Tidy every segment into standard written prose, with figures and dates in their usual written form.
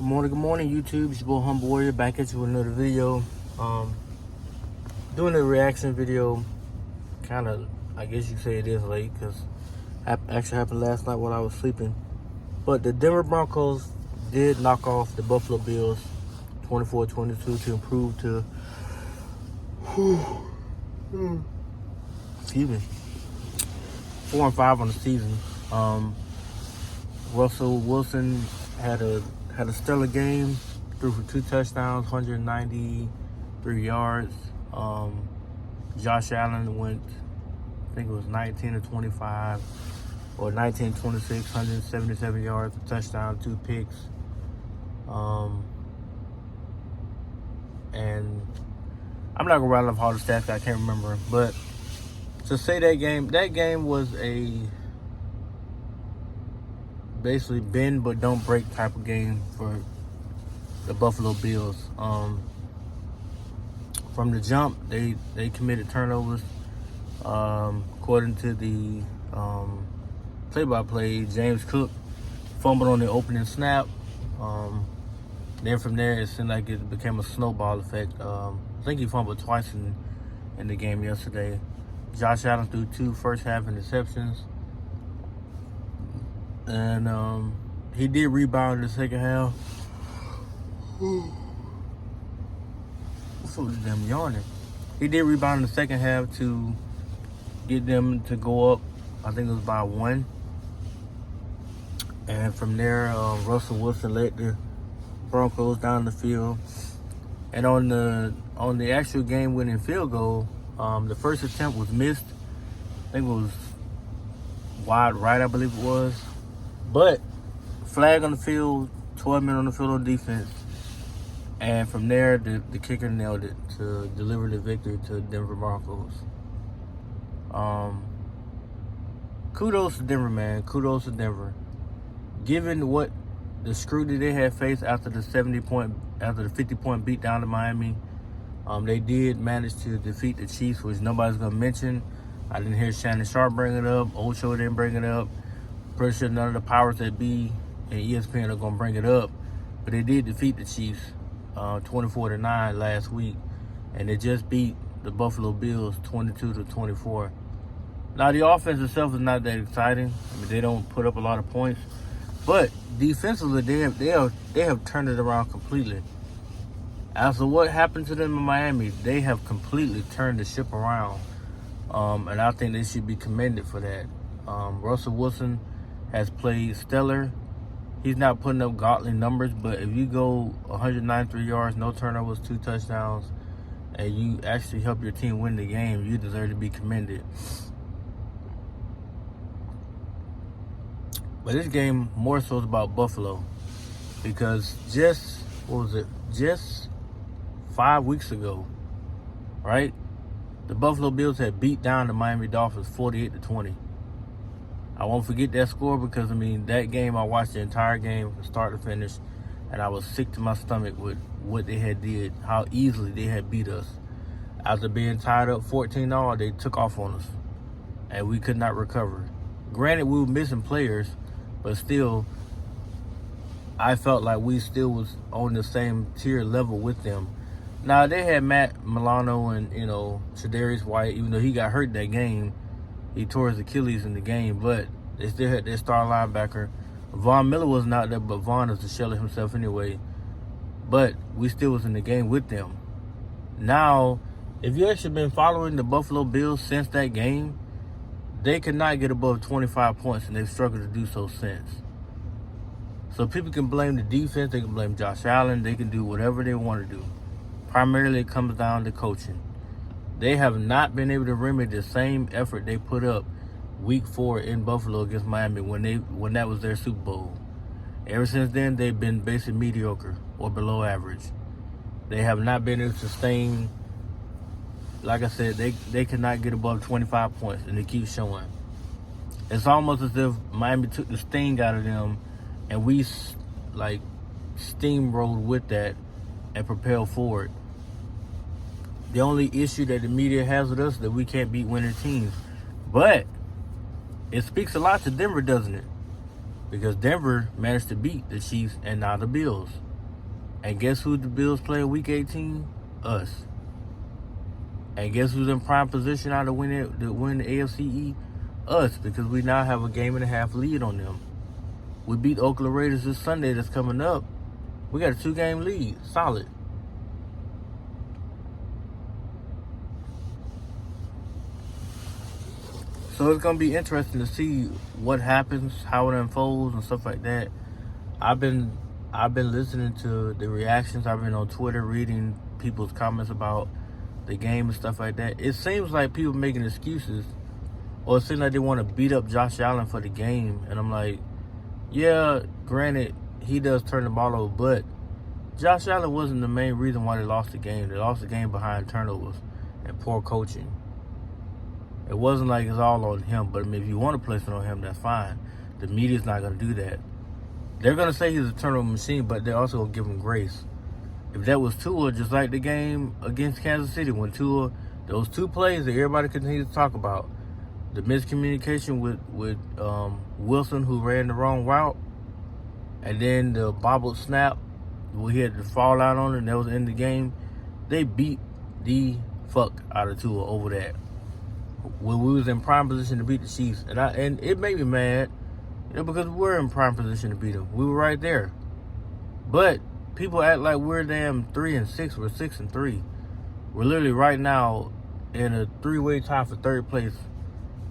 Good morning, YouTube. It's your boy Humble Warrior back at you with another video. Doing a reaction video, kind of, I guess you say it is late because actually happened last night while I was sleeping. But the Denver Broncos did knock off the Buffalo Bills 24-22 to improve to, excuse me, 4-5 on the season. Russell Wilson had a stellar game, threw for 2 touchdowns, 193 yards. Josh Allen went, I think it was 19-25 or 19-26, 177 yards, a touchdown, 2 picks. And I'm not gonna rattle off all the stats, I can't remember, but to say that game was a basically bend but don't break type of game for the Buffalo Bills. From the jump, they committed turnovers. According to the play-by-play, James Cook fumbled on the opening snap. Then from there, it seemed like it became a snowball effect. I think he fumbled twice in the game yesterday. Josh Allen threw 2 first-half interceptions. And he did rebound in the second half. So damn yawning. He did rebound in the second half to get them to go up. I think it was by 1. And from there, Russell Wilson led the Broncos down the field. And on the actual game-winning field goal, the first attempt was missed. I think it was wide right, I believe it was. But flag on the field, 12 men on the field on defense. And from there, the kicker nailed it to deliver the victory to the Denver Broncos. Kudos to Denver, man. Kudos to Denver. Given what the scrutiny they had faced after the 50-point beat down to Miami, they did manage to defeat the Chiefs, which nobody's gonna mention. I didn't hear Shannon Sharp bring it up. Ocho didn't bring it up. Pretty sure none of the powers that be and ESPN are gonna bring it up. But they did defeat the Chiefs 24-9 last week, and they just beat the Buffalo Bills 22-24. Now the offense itself is not that exciting. I mean, they don't put up a lot of points, but defensively they have turned it around completely. As for what happened to them in Miami, they have completely turned the ship around, and I think they should be commended for that. Russell Wilson has played stellar. He's not putting up godly numbers, but if you go 193 yards, no turnovers, 2 touchdowns, and you actually help your team win the game, you deserve to be commended. But this game more so is about Buffalo, because just 5 weeks ago, right? The Buffalo Bills had beat down the Miami Dolphins 48-20. I won't forget that score because, I mean, that game, I watched the entire game from start to finish, and I was sick to my stomach with what they had did, how easily they had beat us. After being tied up 14-all, they took off on us, and we could not recover. Granted, we were missing players, but still, I felt like we still was on the same tier level with them. Now, they had Matt Milano and, Tre'Davious White, even though he got hurt that game. He tore his Achilles in the game, but they still had their star linebacker. Von Miller was not there, but Von is a shell of himself anyway. But we still was in the game with them. Now, if you actually been following the Buffalo Bills since that game, they could not get above 25 points, and they've struggled to do so since. So people can blame the defense, they can blame Josh Allen, they can do whatever they want to do. Primarily, it comes down to coaching. They have not been able to remedy the same effort they put up week 4 in Buffalo against Miami when that was their Super Bowl. Ever since then, they've been basically mediocre or below average. They have not been able to sustain. Like I said, they cannot get above 25 points, and they keep showing. It's almost as if Miami took the sting out of them, and we steamrolled with that and propelled forward. The only issue that the media has with us is that we can't beat winning teams. But it speaks a lot to Denver, doesn't it? Because Denver managed to beat the Chiefs and now the Bills. And guess who the Bills play week 18? Us. And guess who's in prime position now to win the AFC? Us, because we now have a game and a half lead on them. We beat Oakland Raiders this Sunday that's coming up. We got a 2-game lead. Solid. So it's going to be interesting to see what happens, how it unfolds, and stuff like that. I've been listening to the reactions. I've been on Twitter reading people's comments about the game and stuff like that. It seems like people making excuses, or it seems like they want to beat up Josh Allen for the game. And I'm like, yeah, granted, he does turn the ball over, but Josh Allen wasn't the main reason why they lost the game. They lost the game behind turnovers and poor coaching. It wasn't like it's all on him, but I mean, if you want to place it on him, that's fine. The media's not going to do that. They're going to say he's a turnover machine, but they're also going to give him grace. If that was Tua, just like the game against Kansas City, when Tua, those 2 plays that everybody continues to talk about, the miscommunication with Wilson, who ran the wrong route, and then the bobbled snap, where he had to fall out on it, and that was in the game, they beat the fuck out of Tua over that. When we was in prime position to beat the Chiefs, and it made me mad, because we were in prime position to beat them. We were right there. But people act like we're damn 3-6. We're 6-3. We're literally right now in a 3-way tie for 3rd place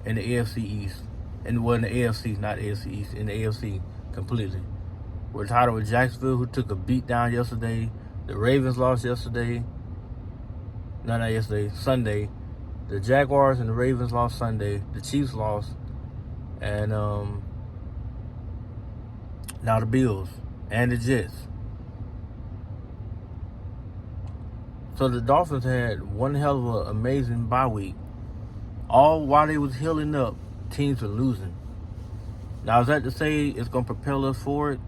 in the AFC East. In the AFC, not AFC East, in the AFC completely. We're tied with Jacksonville, who took a beat down yesterday. The Ravens lost yesterday. No, not yesterday, Sunday. The Jaguars and the Ravens lost Sunday. The Chiefs lost. And now the Bills and the Jets. So the Dolphins had one hell of an amazing bye week. All while they was healing up, teams were losing. Now, is that to say it's going to propel us forward?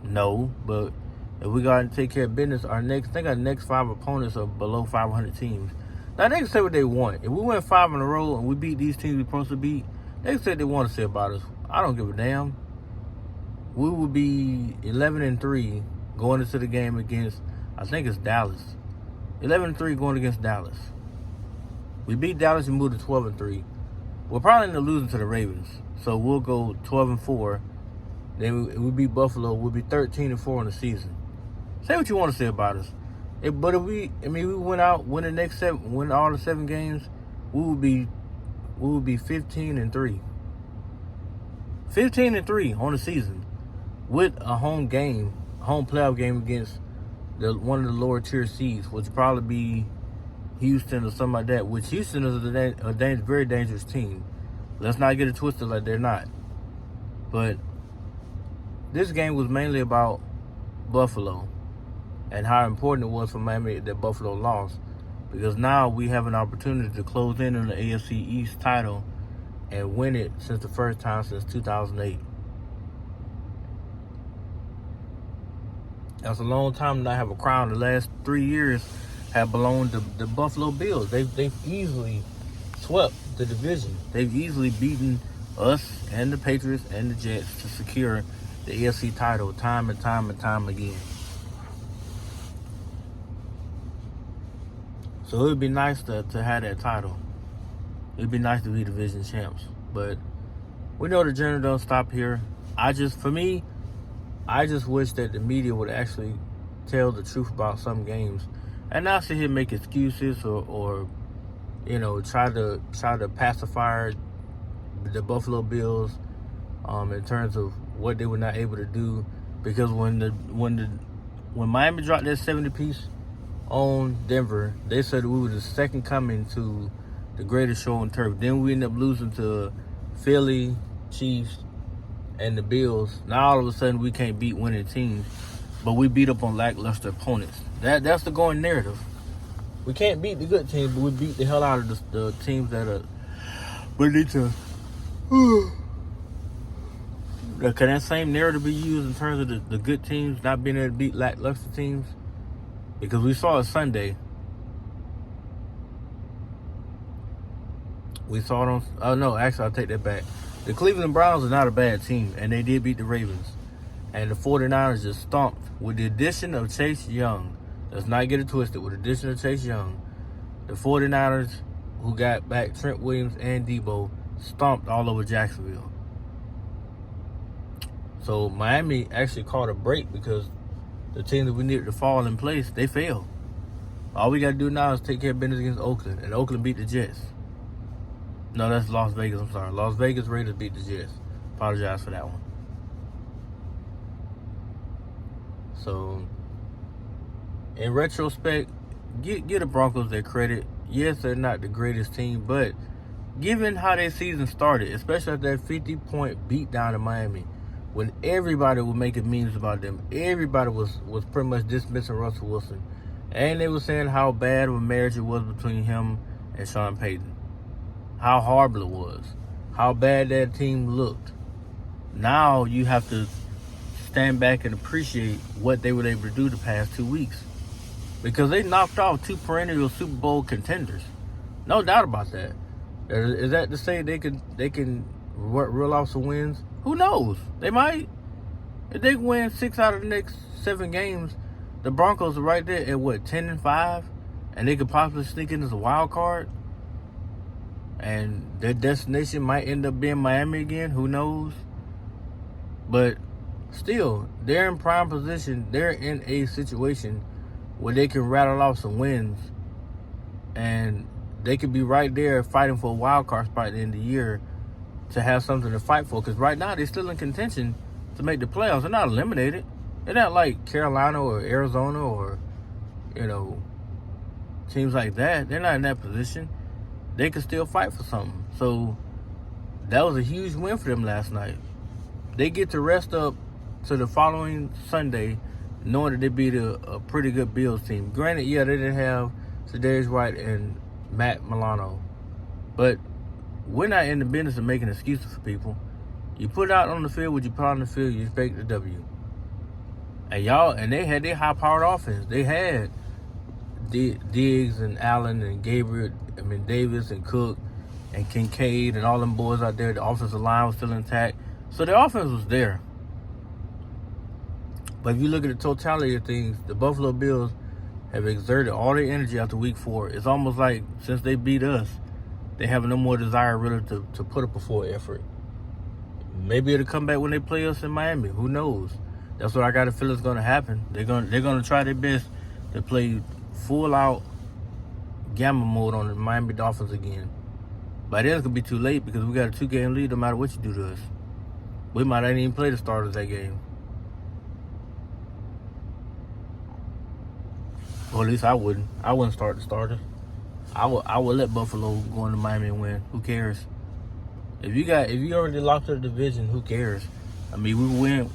No, but if we got to take care of business, our next 5 opponents are below 500 teams. Now, they can say what they want. If we win 5 in a row and we beat these teams we're supposed to beat, they can say what they want to say about us. I don't give a damn. We will be 11-3 going into the game against, I think it's Dallas. 11-3 going against Dallas. We beat Dallas and moved to 12-3. We'll probably end up losing to the Ravens. So we'll go 12-4. Then we beat Buffalo. We'll be 13-4 in the season. Say what you want to say about us. But if we went out, win the next 7, win all the 7 games, we would be 15-3. 15-3 on the season with a home playoff game against one of the lower tier seeds, which would probably be Houston or something like that. Which Houston is a very dangerous team. Let's not get it twisted like they're not. But this game was mainly about Buffalo and how important it was for Miami that Buffalo lost, because now we have an opportunity to close in on the AFC East title and win it since the first time since 2008. That's a long time to not have a crown. The last 3 years have belonged to the Buffalo Bills. They've easily swept the division. They've easily beaten us and the Patriots and the Jets to secure the AFC title time and time and time again. So it would be nice to have that title. It would be nice to be division champs. But we know the journey don't stop here. I just wish that the media would actually tell the truth about some games and not sit here and make excuses or try to pacify the Buffalo Bills in terms of what they were not able to do. Because when Miami dropped that 70-piece on Denver, they said we were the second coming to the greatest show on turf. Then we ended up losing to Philly, Chiefs, and the Bills. Now all of a sudden we can't beat winning teams, but we beat up on lackluster opponents. That's the going narrative. We can't beat the good teams, but we beat the hell out of the teams that are ready to. Can that same narrative be used in terms of the good teams not being able to beat lackluster teams? Because we saw it Sunday. We saw it on... Oh, no, actually, I'll take that back. The Cleveland Browns are not a bad team, and they did beat the Ravens. And the 49ers just stomped with the addition of Chase Young. Let's not get it twisted. With the addition of Chase Young, the 49ers, who got back Trent Williams and Debo, stomped all over Jacksonville. So Miami actually caught a break because the team that we needed to fall in place, they failed. All we got to do now is take care of business against Oakland, and Oakland beat the Jets. No, that's Las Vegas. I'm sorry. Las Vegas Raiders beat the Jets. Apologize for that one. So, in retrospect, give the Broncos their credit. Yes, they're not the greatest team, but given how their season started, especially after that 50-point beat down in Miami, when everybody was making memes about them, everybody was pretty much dismissing Russell Wilson. And they were saying how bad of a marriage it was between him and Sean Payton. How horrible it was. How bad that team looked. Now you have to stand back and appreciate what they were able to do the past 2 weeks. Because they knocked off 2 perennial Super Bowl contenders. No doubt about that. Is that to say they can reel off some wins? Who knows? They might. If they win 6 out of the next 7 games, the Broncos are right there at 10-5, and they could possibly sneak in as a wild card. And their destination might end up being Miami again. Who knows? But still, they're in prime position. They're in a situation where they can rattle off some wins, and they could be right there fighting for a wild card spot at the end of the year to have something to fight for. Because right now they're still in contention to make the playoffs. They're not eliminated. They're not like Carolina or Arizona or, teams like that. They're not in that position. They could still fight for something. So that was a huge win for them last night. They get to rest up to the following Sunday knowing that they beat a pretty good Bills team. Granted, yeah, they didn't have Tre'Davious White and Matt Milano. But we're not in the business of making excuses for people. You put out on the field what you put on the field, you expect the W. And they had their high-powered offense. They had Diggs and Allen and Davis and Cook and Kincaid and all them boys out there. The offensive line was still intact. So the offense was there. But if you look at the totality of things, the Buffalo Bills have exerted all their energy after week 4. It's almost like since they beat us, they have no more desire really to put up a full effort. Maybe it'll come back when they play us in Miami. Who knows? That's what I got to feel is going to happen. They're going to try their best to play full out gamma mode on the Miami Dolphins again. By then it's going to be too late because we got a 2-game lead no matter what you do to us. We might not even play the starters that game. Or at least I wouldn't. I wouldn't start the starters. I would let Buffalo go into Miami and win. Who cares? If you already locked up the division, who cares? I mean, we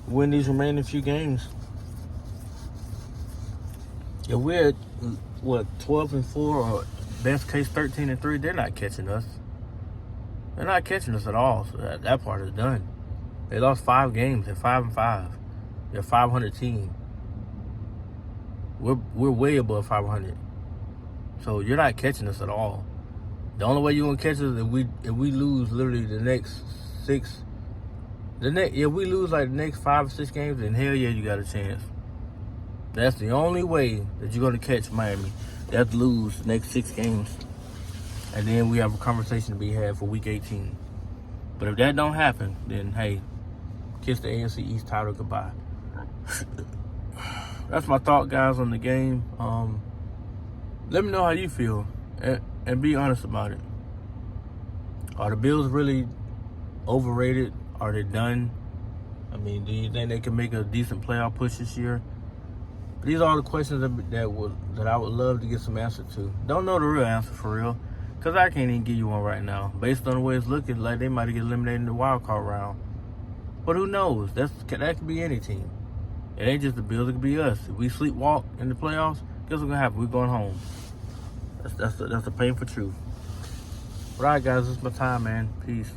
win these remaining few games. If we're at 12-4 or best case 13-3, they're not catching us. They're not catching us at all. So that part is done. They lost 5 games. They're 5-5. They're a 500 team. We're way above 500. So you're not catching us at all. The only way you're gonna catch us is if we lose literally the next 6. If we lose like the next 5 or 6 games, then hell yeah, you got a chance. That's the only way that you're gonna catch Miami. They have to lose the next 6 games, and then we have a conversation to be had for Week 18. But if that don't happen, then hey, kiss the AFC East title goodbye. That's my thought, guys, on the game. Let me know how you feel, and be honest about it. Are the Bills really overrated? Are they done? I mean, do you think they can make a decent playoff push this year? These are all the questions that I would love to get some answer to. Don't know the real answer for real, because I can't even give you one right now. Based on the way it's looking, like they might get eliminated in the wild card round. But who knows? That could be any team. It ain't just the Bills, it could be us. If we sleepwalk in the playoffs, guess what's going to happen? We're going home. That's the painful truth. But all right, guys, this is my time, man. Peace.